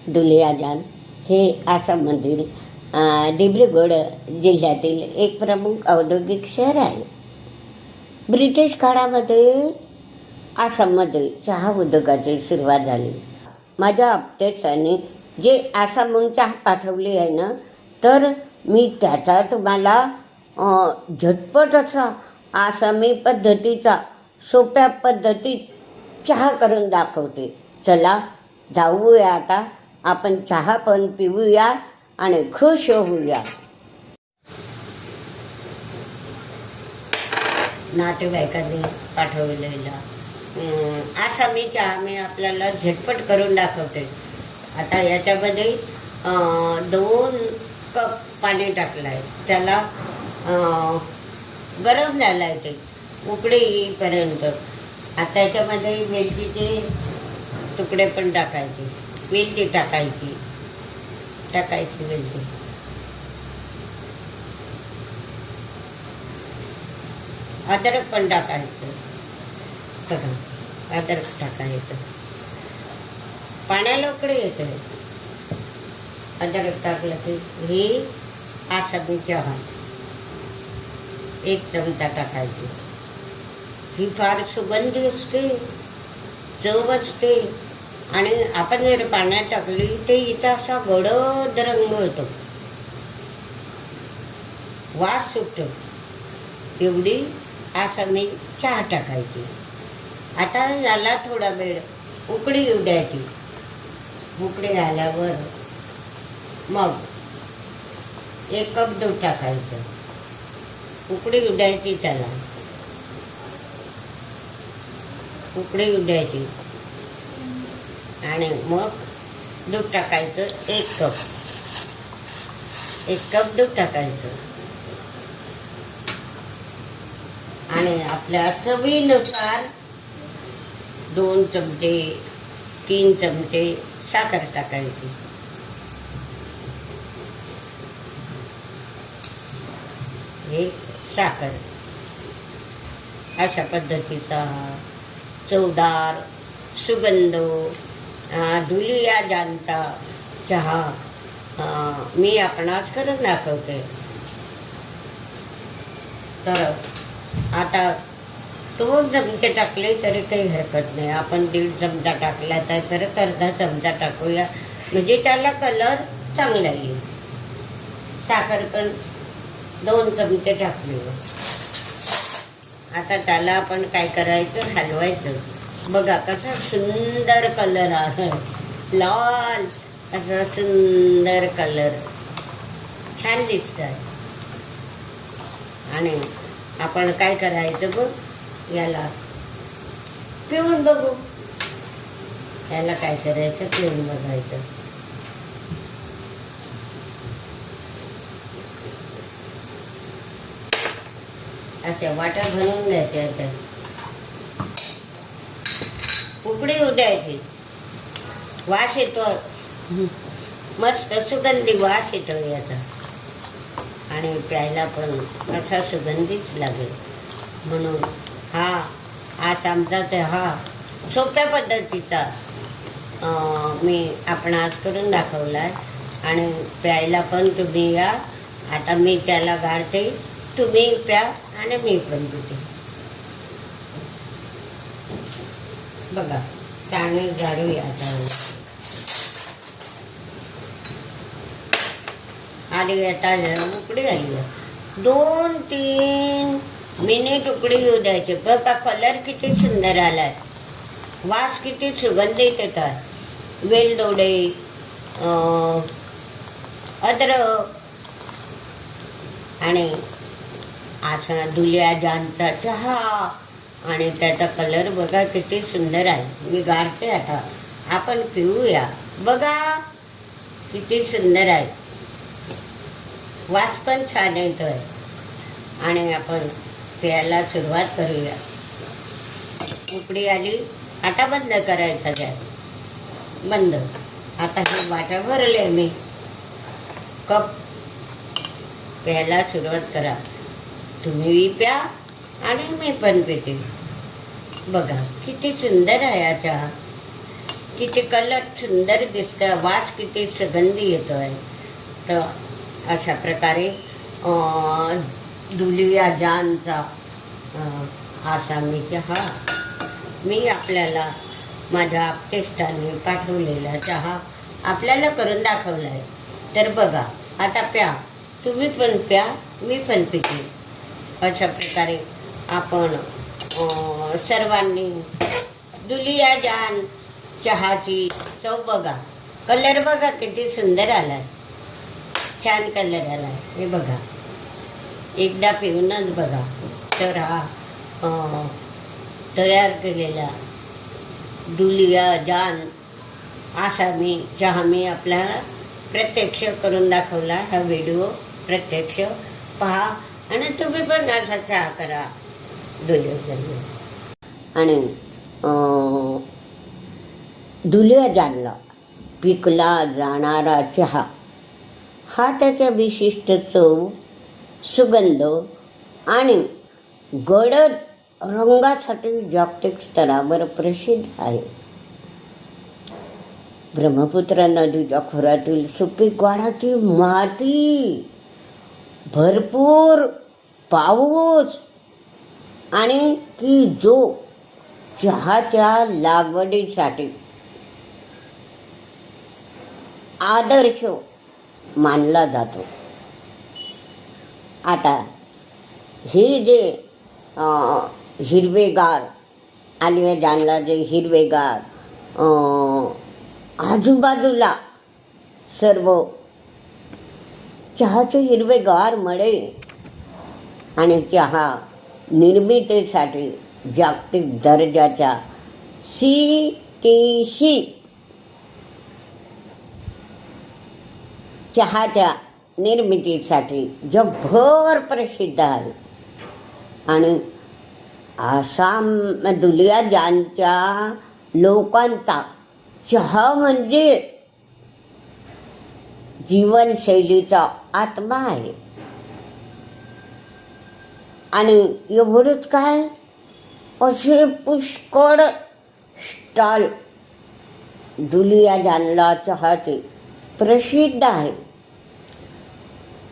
दुलियाजान हे आसाममधील दिब्रुगड जिल्ह्यातील एक प्रमुख औद्योगिक शहर आहे. ब्रिटिश काळामध्ये आसाममध्ये चहा उद्योगाची सुरुवात झाली. माझ्या अपडेट्सने जे आसामहून चहा पाठवली आहे ना, तर मी त्याचा तुम्हाला झटपट असा आसामी पद्धतीचा सोप्या पद्धतीत चहा करून दाखवते. चला जाऊया आता, आपण चहा पण पिऊया आणि खुश होऊया. नातेवाईकांनी पाठवलेला आसामी चहा मी आपल्याला झटपट करून दाखवते. आता याच्यामध्ये 2 कप पाणी टाकलं आहे. त्याला गरम झालं आहे, ते उकळी येईपर्यंत. आता याच्यामध्ये वेलचीचे तुकडे पण टाकायचे. वेलची टाकायची वेलची. अद्रक पण टाकायचं. बघा, अद्रक टाकायचं. पाण्याला उकळी येते. अद्रक टाकलं की ही आसामी चहा 1 चमचा टाकायची. ही फार सुगंधी असते, चव असते. आणि आपण जर पाण्यात टाकली ते हिचा असा गडद रंग होतो, वास सुटतो. एवढी आसामी चहा टाकायची. आता याला थोडा वेळ उकळी येऊ द्यायची. उकळी आल्यावर मग 1 कप दूध टाकायचं. उकळी येऊ द्यायची. त्याला उकळी येऊ द्यायची आणि मग दूध टाकायचं. 1 कप दूध टाकायचं. आणि आपल्या चवीनुसार 2 चमचे 3 चमचे साखर टाकायची. हे साखर अशा पद्धतीचा चवदार सुगंध दुलियाजानचा चहा मी आपणास करून दाखवते. तर आता 2 चमचे टाकले तरी काही हरकत नाही. आपण 1.5 चमचा टाकला तर परत अर्धा चमचा टाकूया, म्हणजे त्याला कलर चांगला येईल. साखर पण 2 चमचे टाकले. आता त्याला आपण काय करायचं, हलवायचं. बघा कसा सुंदर कलर आहे, लाल असा सुंदर कलर, छान दिसत आहे. आणि आपण काय करायचं, बघ याला पिऊन बघू. याला काय करायचं, पिऊन बघायचं. अशा वाटा बनवून घ्यायच्या. त्या उकळी येऊ द्यायची. वास येतो, मस्त सुगंधी वास येतो याचा. आणि प्यायला पण असा सुगंधीच लागेल. म्हणून हा आसामचा चहा सोप्या पद्धतीचा मी आपणास करून दाखवला आहे. आणि प्यायला पण तुम्ही या. आता मी त्याला गाळते, तुम्ही प्या आणि मी पण पिते. बघा, चांगली गाळूया. आली आता उकळी आली. 2-3 मिनिट उकळी येऊ द्यायचे. बघा कलर किती सुंदर आलाय, वास किती सुगंधित येतात. वेलदोडे, अद्रक आणि असा दुलियाजानचा चहा. आणि त्याचा कलर बघा किती सुंदर आहे. मी गाळते आता, आपण पिऊया. बघा किती सुंदर आहे, वास पण छान येतोय. आणि आपण प्यायला सुरुवात करूया. उकळी आली, आता बंद करायचा गॅस. बंद. आता हे वाटा भरले मी. कप प्यायला सुरुवात करा. तुम्ही प्या आणि मी पण पिते. बघा किती सुंदर आहे हा चहा. किती कलर सुंदर दिसतं, वास किती सुगंधी येतो आहे. तर अशा प्रकारे दुलिया जानचा आसामी चहा मी आपल्याला माझ्या आप्तेष्टाने पाठवलेला चहा आपल्याला करून दाखवला आहे. तर बघा, आता प्या, तुम्ही पण प्या, मी पण पिते. अशा प्रकारे आपण सर्वांनी दुलिया जान चहाची चव बघा. कलर बघा किती सुंदर आलाय, छान कलर आलाय. हे बघा, एकदा पिऊनच बघा. तर हा तयार केलेला दुलिया जान आसामी चहा मी आपल्याला प्रत्यक्ष करून दाखवला. हा व्हिडिओ प्रत्यक्ष पहा आणि तुम्ही पण असा चहा करा दुलिया जान. आणि दुलिया जानला पिकला जाणारा चहा हा त्याच्या विशिष्ट चव, सुगंध आणि गडद रंगासाठी जागतिक स्तरावर प्रसिद्ध आहे. ब्रह्मपुत्रा नदीच्या खोऱ्यातील सुपीक वाडाची माती, भरपूर पाऊस आणि की जो चहाच्या लागवडीसाठी आदर्श मानला जातो. आता हे जे हिरवेगार आलिया जानला जे हिरवेगार आजूबाजूला सर्व चहाचे हिरवेगार मळे आणि चहा निर्मितीसाठी जागतिक दर्जाच्या CTC चहाच्या निर्मितीसाठी जगभर प्रसिद्ध आहे. आणि आसाम दुलिया जानच्या लोकांचा चहा म्हणजे जीवनशैलीचा आत्मा आहे. आणि एवढंच काय, असे पुष्कळ स्टॉल दुलिया जानला चहाचे प्रसिद्ध आहे.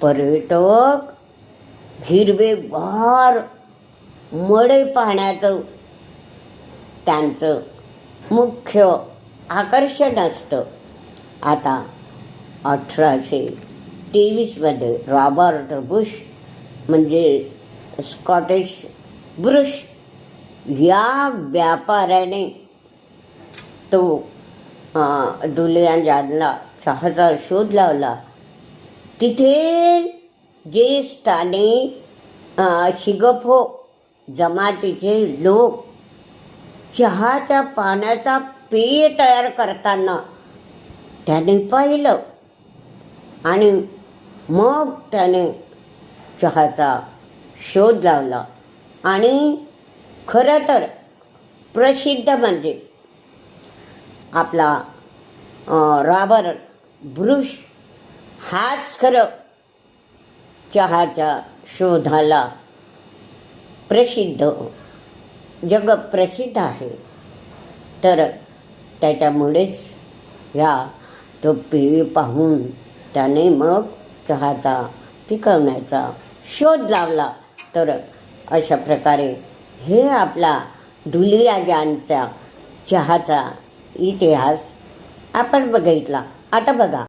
पर्यटक हिरवेगार मळे पाहण्याचं त्यांचं मुख्य आकर्षण असतं. आता 1823 रॉबर्ट बुश म्हणजे स्कॉटिश ब्रुश या व्यापाऱ्याने तो दुलिया जानला चहाचा शोध लावला. तिथे जे स्थानिक शिगफो जमातीचे लोक चहाच्या पाण्याचा पेय तयार करताना त्याने पाहिलं आणि मग त्याने चहाचा शोध लावला. आणि खरं तर प्रसिद्ध म्हणजे आपला रॉबर्ट ब्रुश हाच खरं चहाच्या शोधाला प्रसिद्ध, जगप्रसिद्ध आहे. तर त्याच्यामुळेच तो पेय पाहून त्याने मग चहाचा पिकवण्याचा शोध लावला. तर अशा प्रकारे हे आपला दुलिया जानचा चहाचा इतिहास आपण बघितला. आता बघा,